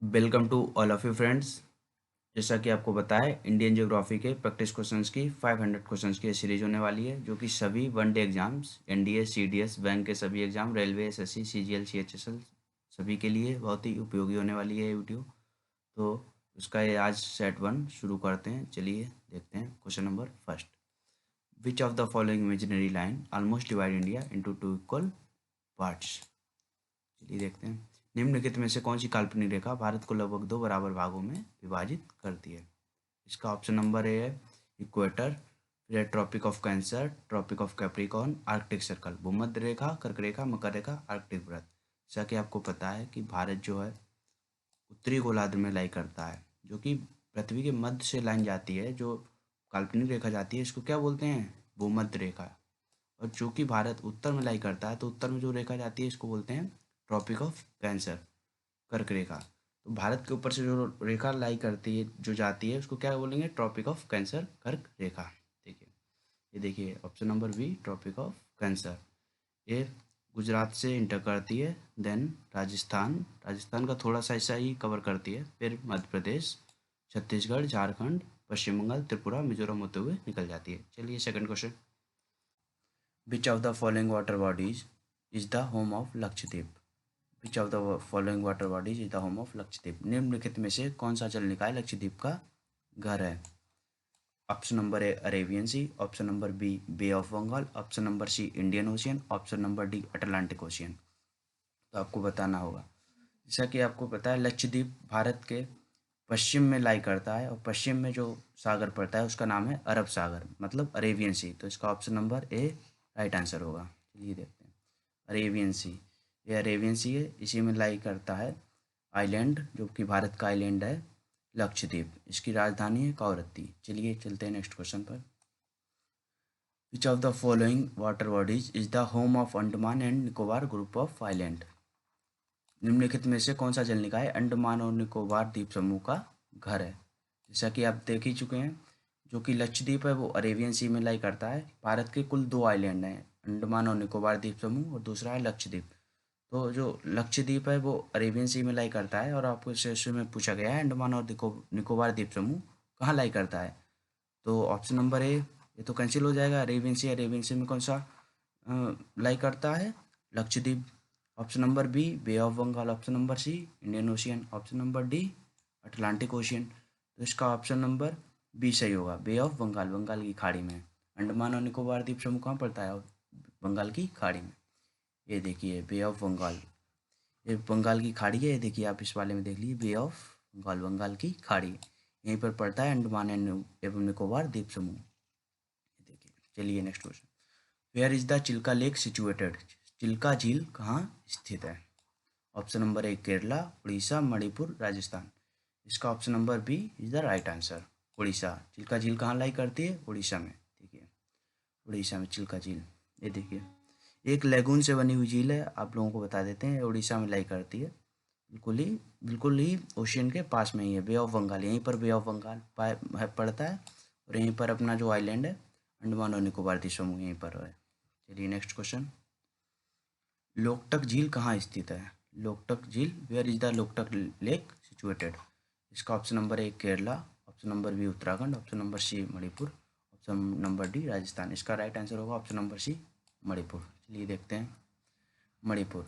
Welcome to all of you friends. जैसा कि आपको बताया, इंडियन ज्योग्राफी के प्रैक्टिस क्वेश्चंस की 500 क्वेश्चंस की सीरीज होने वाली है, जो कि सभी one day exams, NDA, CDS, bank के सभी exam, railway, SSC, CGL, CHSL सभी के लिए बहुत ही उपयोगी होने वाली है ये वीडियो। तो उसका ये आज सेट 1 शुरू करते हैं। चलिए देखते हैं question number first. Which of the following imaginary line almost divide India into two equal parts. चलिए देखते हैं। निम्नलिखित में से कौन सी काल्पनिक रेखा भारत को लगभग दो बराबर भागों में विभाजित करती है। इसका ऑप्शन नंबर ए है इक्वेटर, फिर है tropic of cancer, tropic of capricorn, arctic circle, भूमध्य रेखा, कर्क रेखा, मकर रेखा, आर्कटिक वृत्त। जैसा कि आपको पता है कि भारत जो है उत्तरी गोलार्ध में लाई करता है, जो कि पृथ्वी के मध्य से लाइन जाती है, जो काल्पनिक रेखा जाती है, इसको क्या बोलते हैं? भूमध्य रेखा। और चूंकि भारत उत्तर में लाई करता है, तो उत्तर में जो रेखा जाती है इसको बोलते हैं ट्रॉपिक ऑफ कैंसर, कर्क रेखा। तो भारत के ऊपर से जो रेखा लाई करती है, जो जाती है, उसको क्या बोलेंगे? ट्रॉपिक ऑफ कैंसर, कर्क रेखा। देखिए, ये देखिए option number B, tropic of cancer. ये गुजरात से इंटर करती है, देन राजस्थान, राजस्थान का थोड़ा सा हिस्सा ही कवर करती है, फिर मध्य प्रदेश, छत्तीसगढ़, झारखंड, पश्चिम बंगाल, त्रिपुरा, मिजोरम होते हुए निकल जाती है। चलिए second question. Which of the following water bodies is the home of Lakshadweep. Which of the following water bodies is the home of Lakshadweep. निम्नलिखित में से कौन सा जल निकाय लक्षद्वीप का घर है? Option number A Arabian sea, option number B bay of Bengal, option number C Indian ocean, option number D Atlantic ocean. तो आपको बताना होगा। जैसा कि आपको पता है, लक्षद्वीप भारत के पश्चिम में लाई करता है, और पश्चिम में जो सागर पड़ता है उसका नाम है अरब सागर, मतलब अरेबियन सी। तो इसका ऑप्शन नंबर ए राइट आंसर होगा। चलिए देखते हैं। अरेबियन सी, ये अरेबियन सी है, इसी में लाई करता है आइलैंड, जो कि भारत का आइलैंड है लक्षद्वीप। इसकी राजधानी है कवरत्ती। चलिए चलते हैं नेक्स्ट क्वेश्चन पर। विच of the following water bodies is the home of Andaman and Nicobar group of island. निम्नलिखित में से कौन सा जल निकाय अंडमान और निकोबार द्वीप समूह का घर है? जैसा कि आप देख ही चुके हैं, जो कि लक्षद्वीप है वो अरेबियन सी में लाई करता है। भारत के कुल दो आइलैंड हैं, अंडमान और निकोबार द्वीप समूह, और दूसरा है लक्षद्वीप। तो जो लक्षद्वीप है वो अरेबियन सी में लाई करता है, और आपको इस क्वेश्चन में पूछा गया है अंडमान और निकोबार द्वीप समूह कहाँ लाई करता है। तो ऑप्शन नंबर ए, ये तो कैंसिल हो जाएगा। अरेबियन सी, अरेबियन सी में कौन सा लाई करता है? Lakshadweep. Option number B bay of Bengal, option number C Indian ocean, option number D Atlantic ocean. तो इसका ऑप्शन नंबर बी सही होगा, बे ऑफ बंगाल, बंगाल की खाड़ी में। अंडमान और निकोबार द्वीप समूह कहाँ पड़ता है? बंगाल की खाड़ी में। ये देखिए बे ऑफ बंगाल, ये बंगाल की खाड़ी है। ये देखिए, आप इस वाले में देख लीजिए, बे ऑफ बंगाल, बंगाल की खाड़ी यहीं पर पड़ता है, अंडमान एवं निकोबार द्वीप समूह। ये देखिए। चलिए next question. Where is the Chilka lake situated. Chilka झील कहाँ स्थित है? Option number A Kerala, Orissa, Manipur, Rajasthan. इसका option number B is the right answer, Orissa. Chilka झील कहाँ लाई करती है? उड़ीसा में। देखिए, उड़ीसा में चिल्का झील। ये देखिए, एक लेगून से बनी हुई झील है, आप लोगों को बता देते हैं, उड़ीसा में लाई करती है। बिल्कुल ही ओशियन के पास में ही है, बे ऑफ बंगाल, यहीं पर बे ऑफ बंगाल पड़ता है, और यहीं पर अपना जो आइलैंड है अंडमान और निकोबार द्वीप समूह यहीं पर है। चलिए नेक्स्ट क्वेश्चन। लोकटक झील कहाँ स्थित है? लोकटक झील, where is the Loktak lake situated. इसका option number A Kerala, option number B Uttarakhand, option number C Manipur, option number D Rajasthan. इसका राइट आंसर होगा ऑप्शन नंबर सी मणिपुर। चलिए देखते हैं। मणिपुर,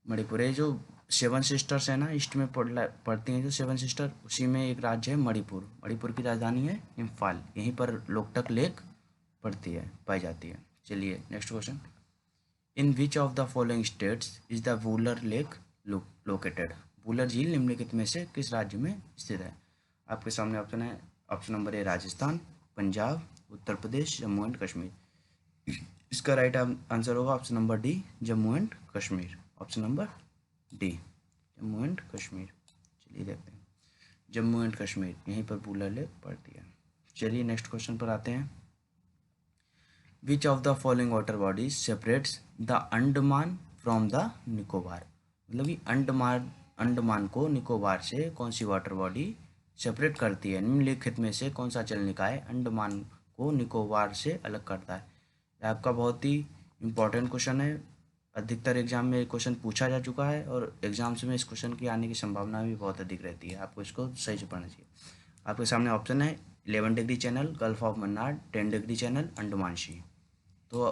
मणिपुर ये जो सेवन सिस्टर्स है ना, ईस्ट में पड़ती हैं जो सेवन सिस्टर, उसी में एक राज्य है मणिपुर। मणिपुर की राजधानी है इम्फाल, यहीं पर लोकटक लेक पड़ती है, पाई जाती है। चलिए next question. In which of the following states is the Wular lake located. Wular झील निम्नलिखित में से किस राज्य में स्थित है? आपके सामने ऑप्शन है। Option number A Rajasthan, Punjab, Uttar Pradesh, Jammu and Kashmir. इसका राइट आंसर होगा option number D Jammu and Kashmir, option number D Jammu and Kashmir. चलिए देखते हैं। जम्मू एंड कश्मीर, यहीं पर वूलर लेक पड़ती है। चलिए नेक्स्ट क्वेश्चन पर आते हैं। विच of the following water bodies separates the Andaman from the Nicobar. मतलब कि अंडमान को निकोबार से कौन सी वाटर बॉडी सेपरेट करती है? निम्नलिखित में से कौन सा जल निकाय अंडमान को निकोबार से अलग करता है? ये आपका बहुत ही इम्पोर्टेंट क्वेश्चन है। अधिकतर एग्जाम में क्वेश्चन पूछा जा चुका है और एग्जाम्स में इस क्वेश्चन की आने की संभावना भी बहुत अधिक रहती है। आपको इसको सही से पढ़ना चाहिए। आपके सामने ऑप्शन है 11 degree channel, gulf of Mannar, 10 degree channel, Andaman sea. तो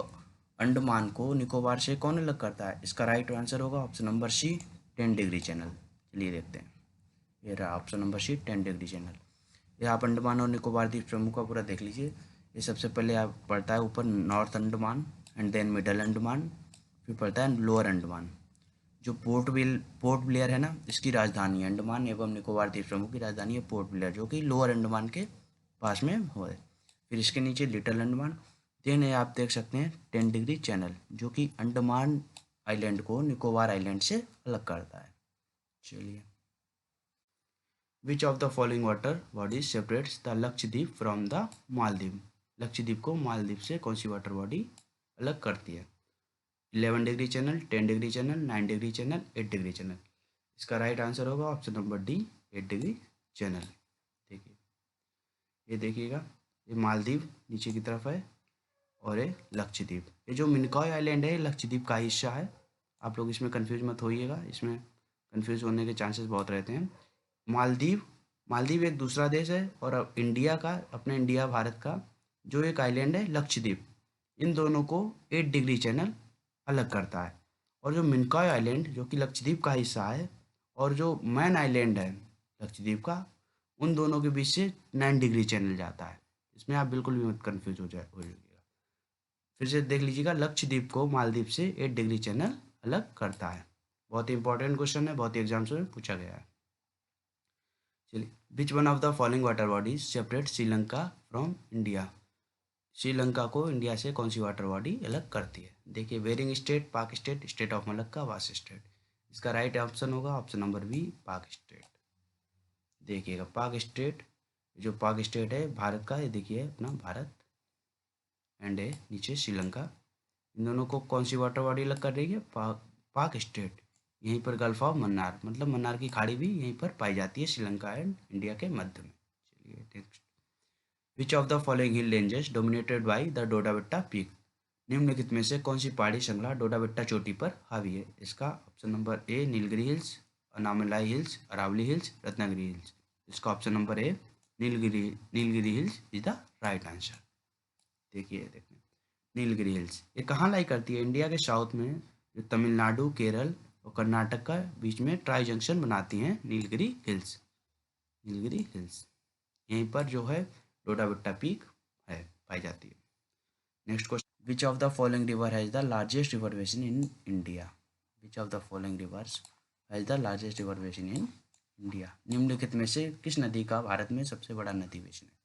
अंडमान को निकोबार से कौन अलग करता है? इसका राइट आंसर होगा option number C, 10 degree channel. चलिए देखते हैं। ये रहा option number C, 10 degree channel. ये आप अंडमान और निकोबार द्वीप समूह का पूरा देख लीजिए। ये सबसे पहले आप पढ़ता है ऊपर north Andaman and then middle Andaman, फिर पढ़ता है लोअर अंडमान। जो पोर्ट ब्लेयर है ना, इसकी राजधानी है अंडमान एवं निकोबार द्वीप समूह की राजधानी है पोर्ट ब्लेयर, जो कि लोअर अंडमान के पास में हो है। फिर इसके नीचे लिटिल अंडमान। देन है आप देख सकते हैं 10 डिग्री चैनल, जो कि अंडमान आइलैंड को निकोबार आइलैंड से अलग करता है। चलिए, विच of the following water bodies separates the Lakshadweep from the Maldives? Lakshadweep को मालदीव से कौन सी वाटर बॉडी अलग करती है? 11 degree channel, 10 degree channel, 9 degree channel, 8 degree channel. इसका राइट आंसर होगा option number D, 8 degree channel. देखिए, ये देखिएगा, ये मालदीव नीचे की तरफ है और ये लक्षद्वीप। ये जो मिनिकॉय आइलैंड है, लक्षद्वीप का हिस्सा है। आप लोग इसमें कंफ्यूज मत होइएगा, इसमें कंफ्यूज होने के चांसेस बहुत रहते हैं। मालदीव मालदीव एक दूसरा देश है और अब इंडिया का, अपने इंडिया भारत का जो एक आइलैंड है लक्षद्वीप, इन दोनों को 8 डिग्री चैनल अलग करता है। और जो मिनिकॉय आइलैंड जो कि लक्षद्वीप का हिस्सा है और जो मैन आइलैंड है लक्षद्वीप का, उन दोनों के बीच से 9 डिग्री चैनल जाता है। इसमें आप बिल्कुल भी मत कन्फ्यूज हो जाइएगा। फिर से देख लीजिएगा, लक्षद्वीप को मालदीव से 8 डिग्री चैनल अलग करता है। बहुत ही इंपॉर्टेंट क्वेश्चन है, बहुत ही एग्जाम्स में पूछा गया है। चलिए, विच one of the following water bodies separate Sri Lanka from India? Sri Lanka को इंडिया से कौन सी वाटर बॉडी अलग करती है? देखिए, बेरिंग स्टेट, पाक स्टेट, स्टेट ऑफ मलक्का, वास स्टेट। इसका राइट ऑप्शन होगा ऑप्शन नंबर बी, पाक स्टेट। देखिएगा, पाक स्टेट, जो पाक स्टेट है भारत का, ये देखिए अपना भारत एंड है नीचे श्रीलंका। इन दोनों को कौन सी वाटर बॉडी अलग कर रही है? पाक स्टेट। यहीं पर गल्फ ऑफ मन्नार, मतलब मन्नार की खाड़ी भी यहीं पर पाई जाती है, श्रीलंका एंड इंडिया के मध्य में। चलिए next, which of the following hill ranges dominated by the Doda betta peak? निम्नलिखित में से कौन सी पहाड़ी श्रृंखला डोडा बेट्टा चोटी पर हावी है? इसका option number A, Nilgiri hills, Anamalai hills, Aravalli hills, Ratnagiri hills. इसका option number A, Nilgiri hills is the right answer. देखिए नीलगिरी हिल्स ये कहाँ लाई करती है? इंडिया के साउथ में, जो तमिलनाडु, केरल और कर्नाटक का बीच में ट्राई जंक्शन बनाती हैं नीलगिरी हिल्स। नीलगिरी हिल्स यहीं पर जो है डोडा बेट्टा पीक है, पाई जाती है। Next question, which of the following river has the largest river basin in India? Which of the following reverse has the largest river basin in India? निम्नलिखित में से किस नदी का भारत में सबसे बड़ा नदी बेसिन है?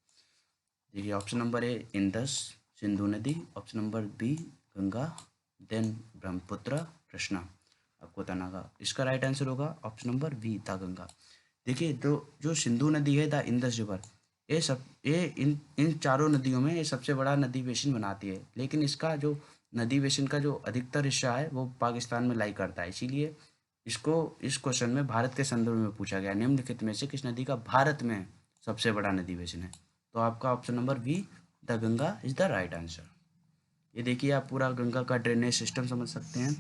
देखिए, option number A Indus, Sindhu नदी, option number B Ganga, then Brahmaputra, Krishna. आपको बताना होगा। इसका राइट आंसर होगा option number B, the Ganga. देखिए, जो सिंधु नदी है, द इंदस रिवर, ये इन चारों नदियों में ये सबसे बड़ा नदी बेसिन बनाती है। लेकिन इसका जो नदी बेसिन का जो अधिकतर हिस्सा है वो पाकिस्तान में लाई करता है। इसीलिए इसको इस क्वेश्चन में भारत के संदर्भ में पूछा गया, निम्नलिखित में से किस नदी का भारत में सबसे बड़ा नदी बेसिन है? तो आपका option number B, the Ganga is the right answer. ये देखिए, आप पूरा गंगा का ड्रेनेज सिस्टम समझ सकते हैं।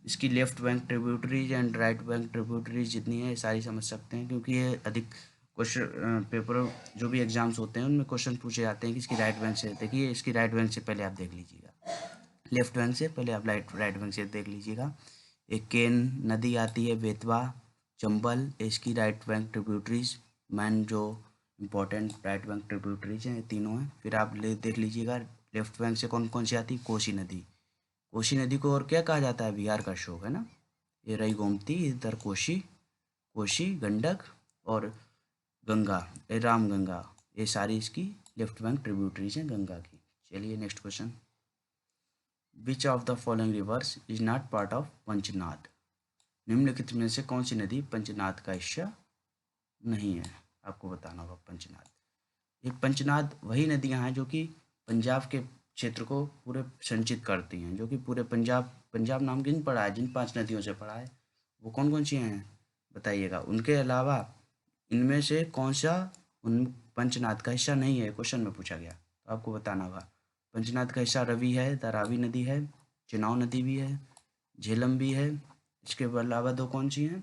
इसकी left bank tributaries and right bank tributaries जितनी है सारी समझ सकते हैं, क्योंकि ये अधिक क्वेश्चन पेपर जो भी एग्जाम्स होते हैं उनमें क्वेश्चन पूछे जाते हैं कि इसकी राइट बैंक से। देखिए, इसकी राइट बैंक से पहले आप देख लीजिएगा, लेफ्ट बैंक से पहले आप राइट बैंक से देख लीजिएगा। एक केन नदी आती है, बेतवा, चंबल, इसकी राइट बैंक ट्रिब्यूटरीज, मैन जो इंपॉर्टेंट राइट बैंक ट्रिब्यूटरीज हैं, ये तीनों हैं। फिर आप देख लीजिएगा लेफ्ट बैंक से कौन कौन सी आती है? कोसी नदी। कोसी नदी को और क्या कहा जाता है? बिहार का शोक, है ना। ये रही गोमती, इधर कोसी, गंडक और गंगा, ये राम गंगा, ये सारी इसकी लेफ्ट बैंक ट्रिब्यूटरीज हैं गंगा की। चलिए next question, which of the following rivers is not part of Panchnad? निम्नलिखित में से कौन सी नदी पंचनाद का हिस्सा नहीं है? आपको बताना होगा पंचनाद। ये पंचनाद वही नदियां हैं जो कि पंजाब के क्षेत्र को पूरे संचित करती हैं, जो कि पूरे पंजाब नाम किन पड़ा है, जिन 5 नदियों से पड़ा है, वो कौन कौन सी हैं बताइएगा। उनके अलावा इनमें से कौन सा उन पंचनाद का हिस्सा नहीं है, क्वेश्चन में पूछा गया, तो आपको बताना होगा। पंचनाद का हिस्सा रवि है, द रावी नदी है, चुनाव नदी भी है, झेलम भी है। इसके अलावा दो कौन सी हैं,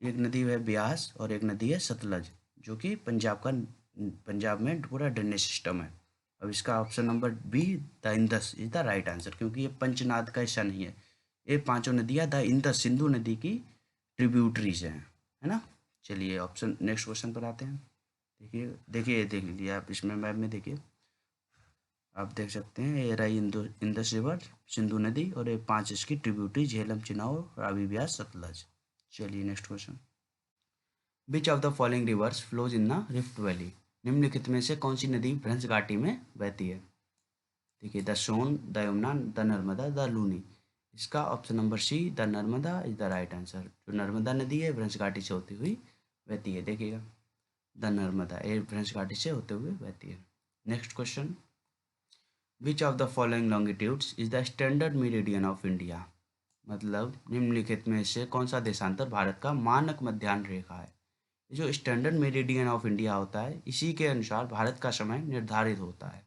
एक नदी है ब्यास और एक नदी है सतलज, जो कि पंजाब में पूरा ड्रेनेज सिस्टम है। अब इसका option number B the Indus is the right answer, क्योंकि ये पंचनाद का हिस्सा नहीं है। ये पांचों नदियाँ द इंदस सिंधु नदी की ट्रिब्यूटरीज हैं, है ना। चलिए ऑप्शन नेक्स्ट क्वेश्चन पर आते हैं। देखिए देखिए देख लीजिए आप इसमें मैप में देखिए, आप देख सकते हैं ये रही इंदस रिवर सिंधु नदी, और ये पांच इसकी ट्रिब्यूटरी झेलम, चिनाब, रावी, ब्यास, सतलज। चलिए next question. Which of the following reverse flows in the rift valley, निम्नलिखित में से कौन सी नदी भ्रंश घाटी में बहती है। देखिए the Son, the Yamuna, the Narmada, the Luni. इसका option number C the Narmada is the right answer. जो नर्मदा नदी है भ्रंश घाटी से होती हुई बहती है, देखिएगा द नर्मदा ये भ्रंश घाटी से होते हुए बहती है। Next question. Which of the following longitudes is the standard meridian of India, मतलब निम्नलिखित में से कौन सा देशांतर भारत का मानक मध्याह्न रेखा है। जो स्टैंडर्ड मेरिडियन ऑफ इंडिया होता है इसी के अनुसार भारत का समय निर्धारित होता है।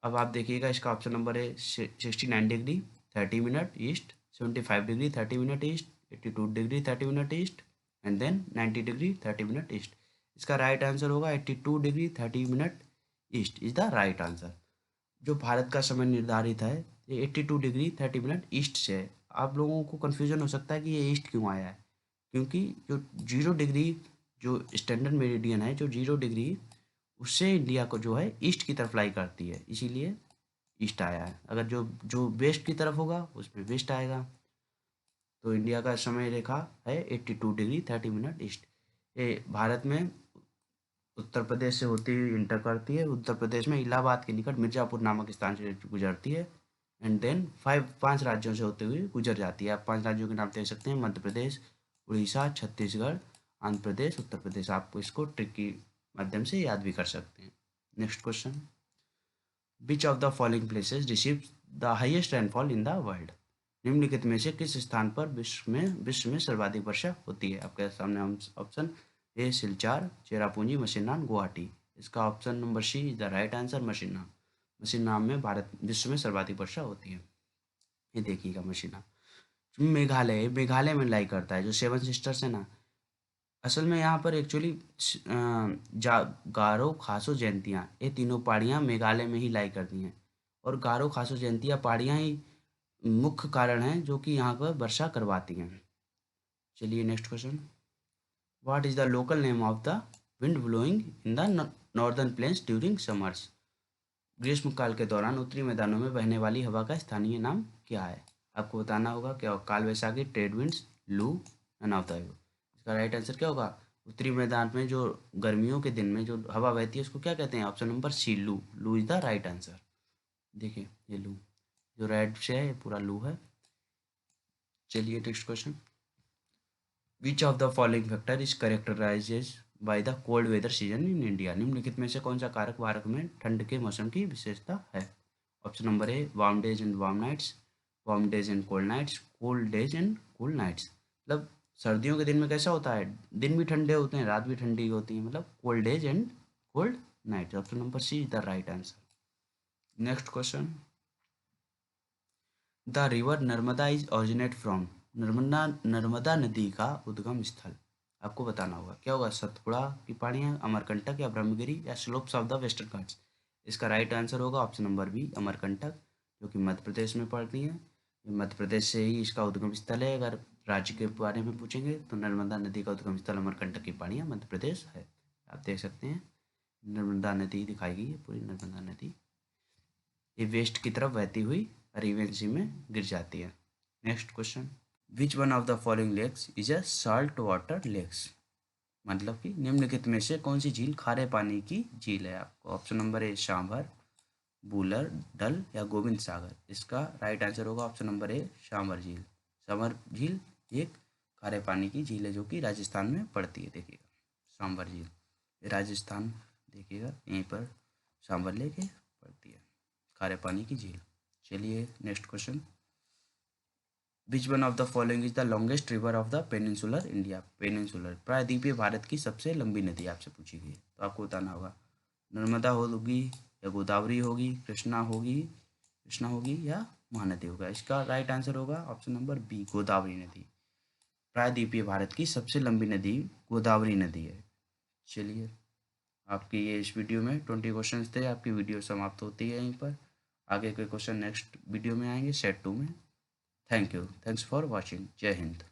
अब आप देखिएगा इसका ऑप्शन नंबर है 69 degree 30 minute east, 75 degree 30 minute east, 82 degree 30 minute east, and then 90 degree 30 minute east. इसका राइट आंसर होगा 82 degree 30 minute east is the right answer. जो भारत का समय निर्धारित है ये 82 डिग्री 30 मिनट ईस्ट से है। आप लोगों को कन्फ्यूजन हो सकता है कि ये ईस्ट क्यों आया है, क्योंकि जो 0 डिग्री जो स्टैंडर्ड मेरिडियन है, जो 0 डिग्री उससे इंडिया को जो है ईस्ट की तरफ लाई करती है, इसीलिए ईस्ट आया है। अगर जो जो वेस्ट की तरफ होगा उसमें वेस्ट आएगा। तो इंडिया का समय रेखा है 82 डिग्री 30 मिनट ईस्ट। ये भारत में उत्तर प्रदेश से होती हुई इंटर करती है। उत्तर प्रदेश में इलाहाबाद के निकट मिर्ज़ापुर नामक स्थान से गुजरती है, एंड देन पांच राज्यों से होते हुए गुजर जाती है। आप पांच राज्यों के नाम दे सकते हैं, मध्य प्रदेश, उड़ीसा, छत्तीसगढ़, आंध्र प्रदेश, उत्तर प्रदेश। आप इसको ट्रिक के माध्यम से याद भी कर सकते हैं। Next question. Which of the following places receive the highest rainfall in the world, निम्नलिखित में से किस स्थान पर विश्व में सर्वाधिक वर्षा होती है। आपके सामने ऑप्शन ए सिलचार, चेरापूंजी, मशीनाम, गुवाहाटी। इसका option number C is the right answer, Mawsynram. Mawsynram में भारत विश्व में सर्वाधिक वर्षा होती है। ये देखिएगा मशीनाम मेघालय में लाई करता है। जो सेवन सिस्टर्स है ना, असल में यहाँ पर एक्चुअली गारो, खासो, जयंतियाँ, ये तीनों पहाड़ियाँ मेघालय में ही लाई करती हैं, और गारो, खासो, जयंतियाँ पहाड़ियाँ ही मुख्य कारण हैं जो कि यहाँ पर वर्षा करवाती हैं। चलिए next question. What is the local name of the wind blowing in the northern plains during summers, ग्रीष्मकाल के दौरान उत्तरी मैदानों में बहने वाली हवा का स्थानीय नाम क्या है। आपको बताना होगा क्या, काल वैशाखी, ट्रेड विंड्स, लू, नन ऑफ द अबव। इसका राइट आंसर क्या होगा, उत्तरी मैदान में जो गर्मियों के दिन में जो हवा बहती है उसको क्या कहते हैं, ऑप्शन नंबर सी लू। लू इज द राइट आंसर। देखिए ये लू जो रेड से है ये पूरा लू है। चलिए next question. Which of the following factor is characterises by the cold weather season in India, निम्नलिखित में से कौन सा कारक भारत में ठंड के मौसम की विशेषता है। Option number A warm days and warm nights, warm days and cold nights, cold days and cold nights. मतलब सर्दियों के दिन में कैसा होता है, दिन भी ठंडे होते हैं रात भी ठंडी होती है, मतलब cold days and cold night. Option number C is the right answer. Next question. The river Narmada is originate from, Narmada नदी का उद्गम स्थल आपको बताना होगा क्या होगा, सतपुड़ा की पहाड़ियाँ, अमरकंटक या ब्रह्मगिरी या slopes of the western Ghats. इसका राइट आंसर होगा ऑप्शन नंबर बी अमरकंटक, जो कि मध्य प्रदेश में पड़ती है। मध्य प्रदेश से ही इसका उद्गम स्थल है। अगर राज्य के बारे में पूछेंगे तो नर्मदा नदी का उद्गम स्थल अमरकंटक की पहाड़ियाँ मध्य प्रदेश है। आप देख सकते हैं नर्मदा नदी दिखाई गई है, पूरी नर्मदा नदी ये वेस्ट की तरफ बहती हुई अरेबियन सी में गिर जाती है। Next question. Which one of the following lakes is a salt water lakes, मतलब कि निम्नलिखित में से कौन सी झील खारे पानी की झील है। आपको option number A Sambhar, Wular, Dal या गोविंद सागर। इसका राइट आंसर होगा ऑप्शन नंबर ए सांभर झील। सांभर झील एक खारे पानी की झील है जो कि राजस्थान में पड़ती है। देखिएगा सांभर झील राजस्थान, देखिएगा यहीं पर सांभर लेक पड़ती है, खारे पानी की झील। चलिए next question. Which one of the following is the longest river of the peninsular India, peninsular प्रायद्वीपीय भारत की सबसे लंबी नदी आपसे पूछी गई है, तो आपको बताना होगा नर्मदा होगी या गोदावरी होगी, कृष्णा होगी या महानदी होगा। इसका राइट आंसर होगा ऑप्शन नंबर बी, गोदावरी नदी। प्रायद्वीपीय भारत की सबसे लंबी नदी गोदावरी नदी है। चलिए, आपकी ये इस वीडियो में 20 क्वेश्चंस थे। आपकी वीडियो समाप्त होती है यहीं पर। आगे के क्वेश्चन नेक्स्ट वीडियो में आएंगे, सेट 2 में। Thank you, thanks for watching. जय हिंद।